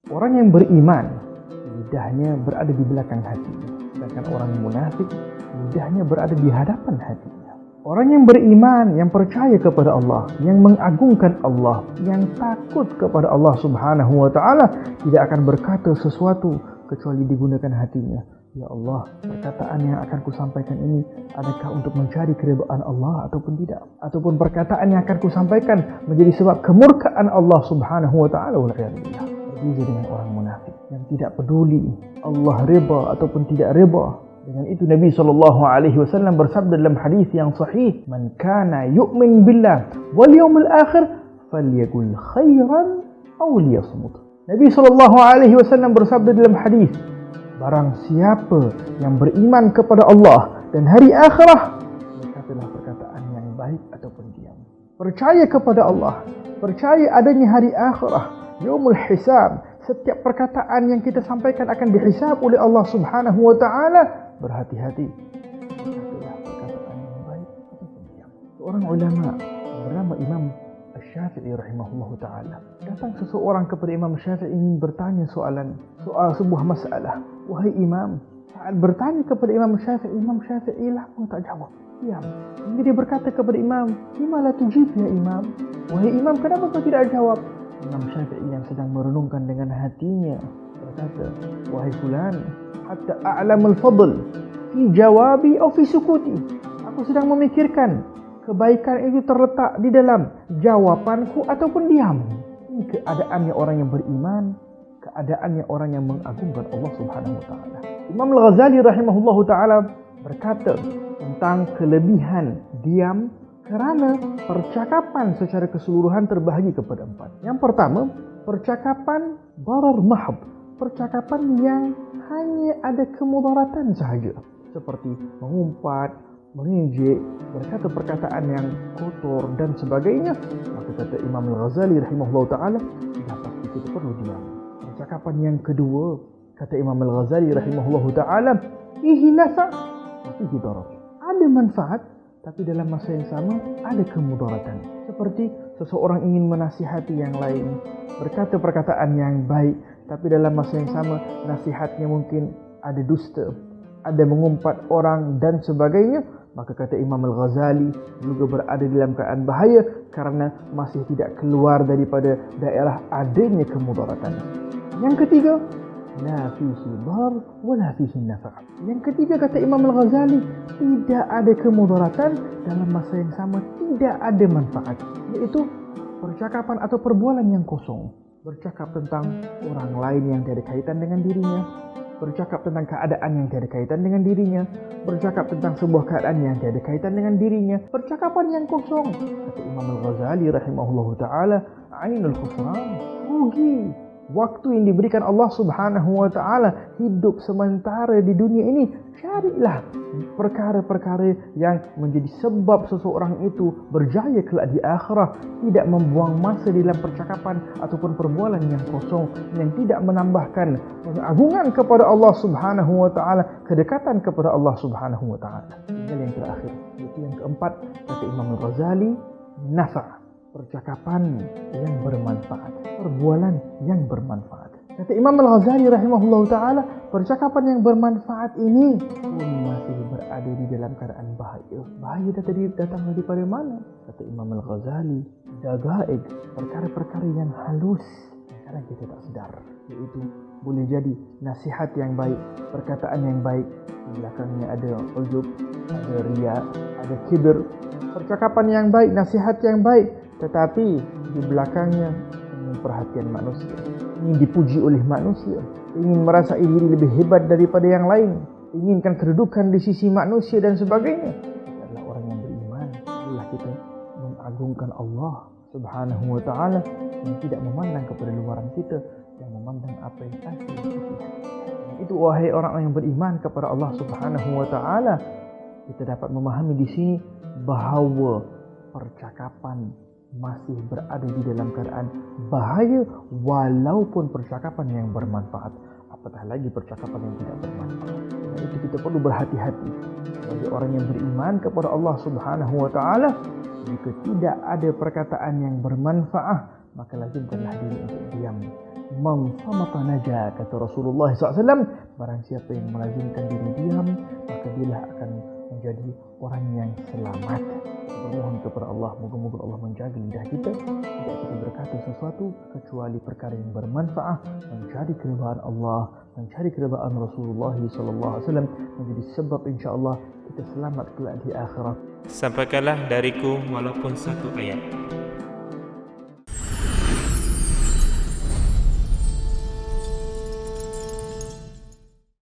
Orang yang beriman, lidahnya berada di belakang hatinya. Sedangkan orang munafik, lidahnya berada di hadapan hatinya. Orang yang beriman, yang percaya kepada Allah, yang mengagungkan Allah, yang takut kepada Allah Subhanahu wa Ta'ala, tidak akan berkata sesuatu kecuali digunakan hatinya. Ya Allah, perkataan yang akan kusampaikan ini adakah untuk mencari keridhaan Allah ataupun tidak? Ataupun perkataan yang akan kusampaikan menjadi sebab kemurkaan Allah Subhanahu wa Ta'ala. Wal'iyadzubillah. Berbeza dengan orang munafik yang tidak peduli Allah riba ataupun tidak riba. Dengan itu Nabi SAW bersabda dalam hadis yang sahih, "Man kana yu'min billah wal yawmil akhir falyaqul khairan aw liyasmut." Nabi SAW bersabda dalam hadis, barang siapa yang beriman kepada Allah dan hari akhirah, berkatalah perkataan yang baik ataupun diam. Percaya kepada Allah, percaya adanya hari akhirah, yaumul hisab. Setiap perkataan yang kita sampaikan akan dihisab oleh Allah Subhanahu wa Ta'ala. Berhati-hati, berkatalah perkataan yang baik ataupun diam. Seorang ulama bernama Imam Syafi'i rahimahullah ta'ala, datang seseorang kepada Imam Syafi'i ingin bertanya soal sebuah masalah. Wahai Imam, saat bertanya kepada Imam Syafi'i lama tak jawab, diam. Jadi dia berkata kepada Imam, "Lima la tujib ya Imam?" Wahai Imam, kenapa kau tidak jawab? Imam Syafi'i yang sedang merenungkan dengan hatinya berkata, "Wahai fulan, hatta a'lamul fadl fi jawabi aw fi sukuti." Aku sedang memikirkan kebaikan itu terletak di dalam jawapanku ataupun diam. Ini keadaannya orang yang beriman, keadaannya orang yang mengagungkan Allah Subhanahu wa Ta'ala. Imam Al-Ghazali rahimahullahu ta'ala berkata tentang kelebihan diam, kerana percakapan secara keseluruhan terbahagi kepada empat. Yang pertama, percakapan darar mahab, percakapan yang hanya ada kemudaratan sahaja, seperti mengumpat, mengejek, berkata perkataan yang kotor dan sebagainya. Maka kata Imam Al-Ghazali rahimahullah ta'ala, tidak pasti kita perlu diam. Percakapan yang kedua, kata Imam Al-Ghazali rahimahullah ta'ala, fihi nafa' wa fihi darar. Ada manfaat, tapi dalam masa yang sama ada kemudaratan. Seperti seseorang ingin menasihati yang lain, berkata perkataan yang baik, tapi dalam masa yang sama nasihatnya mungkin ada dusta, ada mengumpat orang dan sebagainya. Maka kata Imam Al-Ghazali juga berada dalam keadaan bahaya karena masih tidak keluar daripada daerah adanya kemudaratan. Yang ketiga, la fihi dar wa la fihi nafa'. Yang ketiga kata Imam Al-Ghazali, tidak ada kemudaratan, dalam masa yang sama tidak ada manfaat, yaitu percakapan atau perbualan yang kosong. Bercakap tentang orang lain yang tiada kaitan dengan dirinya, bercakap tentang keadaan yang tiada kaitan dengan dirinya, bercakap tentang sebuah keadaan yang tiada kaitan dengan dirinya, percakapan yang kosong. Kata Imam Al-Ghazali rahimahullah ta'ala, ainul khusran, rugi waktu yang diberikan Allah Subhanahu wa Ta'ala. Hidup sementara di dunia ini, carilah perkara-perkara yang menjadi sebab seseorang itu berjaya kelak di akhirat, tidak membuang masa dalam percakapan ataupun perbualan yang kosong yang tidak menambahkan pengagungan kepada Allah Subhanahu wa Ta'ala, kedekatan kepada Allah Subhanahu wa Ta'ala. Tinggal yang terakhir, yaitu yang keempat, kata Imam Al-Ghazali, nafa', percakapan yang bermanfaat, perbualan yang bermanfaat. Kata Imam Al-Ghazali rahimahullah ta'ala, percakapan yang bermanfaat ini pun masih berada di dalam keadaan bahaya. Bahaya datang daripada mana? Kata Imam Al-Ghazali, dagaig, perkara-perkara yang halus yang kadang kita tak sedar, yaitu boleh jadi nasihat yang baik, perkataan yang baik, di belakangnya ada ujub, ada riya, ada kibir. Percakapan yang baik, nasihat yang baik, tetapi di belakangnya ingin perhatian manusia, ingin dipuji oleh manusia, ingin merasa diri lebih hebat daripada yang lain, inginkan kedudukan di sisi manusia dan sebagainya. Kita adalah orang yang beriman. Itulah kita mengagungkan Allah Subhanahu wa Ta'ala, yang tidak memandang kepada luaran kita, yang memandang apa yang ada di sisi hati. Itu wahai orang yang beriman kepada Allah Subhanahu wa Ta'ala, kita dapat memahami di sini bahawa percakapan masih berada di dalam keadaan bahaya walaupun percakapan yang bermanfaat, apatah lagi percakapan yang tidak bermanfaat. Karena itu kita perlu berhati-hati bagi orang yang beriman kepada Allah Subhanahu wa Ta'ala. Jika tidak ada perkataan yang bermanfaat, maka lazimkanlah diri untuk diam. Man samata naja, kata Rasulullah SAW. Barang siapa yang melazimkan diri diam, maka dialah akan menjadi orang yang selamat. Bermohon kepada Allah, moga-moga Allah menjaga lidah kita, tidak kita berkata sesuatu kecuali perkara yang bermanfaat, mencari keridhaan Allah, mencari keridhaan Rasulullah SAW, menjadi sebab insya-Allah kita selamat kelak di akhirat. Sampaikanlah dariku walaupun satu ayat.